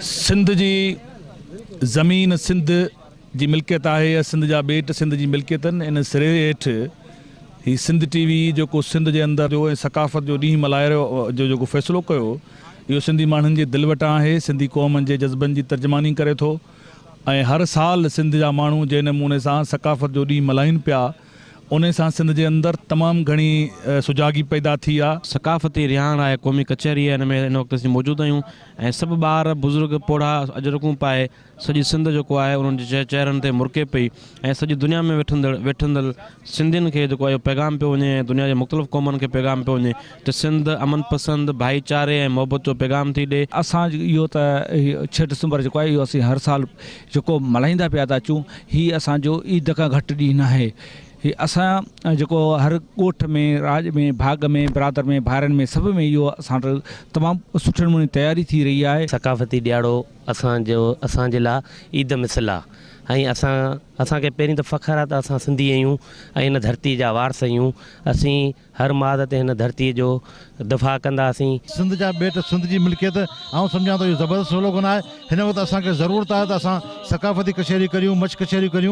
सिंध जी ज़मीन सिंध जी मिल्कियत आहे या सिंध जा ॿेट सिंध जी मिल्कियत आहिनि। इन सिरे हेठि ही सिंध टीवी जेको सिंध जे अंदरि जो ऐं सकाफ़त जो ॾींहुं मल्हाए रहियो जो जेको फ़ैसिलो कयो, इहो सिंधी माण्हुनि जे दिलि वटां आहे, सिंधी क़ौम जे जज़्बनि जी तर्जुमानी करे थो। ऐं हर साल सिंध जा माण्हू जंहिं नमूने सां सकाफ़त जो ॾींहुं मल्हाइनि पिया, उन सां सिंध जे अंदरि तमामु घणी सुजागी पैदा थी आहे। सकाफ़ती रिहाण आहे, क़ौमी कचहरी आहे, हिन वक़्तु असीं मौजूदु आहियूं ऐं सभु ॿार बुज़ुर्ग पोढ़ा अजरकूं पाए सॼी सिंध जेको आहे उन्हनि जे चहिरनि ते मुर्के पई ऐं सॼी दुनिया में वेठंदड़ सिंधियुनि खे जेको आहे पैगाम पियो वञे ऐं दुनिया जे मुख़्तलिफ़ क़ौमनि खे पैगाम पियो वञे त सिंध अमन पसंदि भाईचारे ऐं मोहबत जो पैगाम थी ॾिए। असां इहो त 6 डिसंबर जेको आहे इहो असीं हर साल जेको मल्हाईंदा पिया था अचूं, हीअ असांजो ईद खां घटि ॾींहुं न आहे। ही असां जेको हर ॻोठ में राज में भाग में बिरादर में भाइरनि में सभ में इहो असां तमामु सुठे नमूने तयारी थी रही आहे। सकाफ़ती ॾियारो असांजे लाइ ईद मिसल आहे ऐं असांखे पहिरीं त फ़ख़्रु आहे त असां सिंधी आहियूं ऐं हिन धरती जा वारस आहियूं। असीं हर माद ते हिन धरतीअ जो दफ़ा कंदासीं। सिंध जा ॿेट सिंध जी मिल्कियत ऐं सम्झां थो इहो ज़बरदस्त स्लोगन आहे। हिन वक़्तु असांखे ज़रूरत आहे त असां सकाफ़ती कचहरी करियूं, मछ कचहरी करियूं।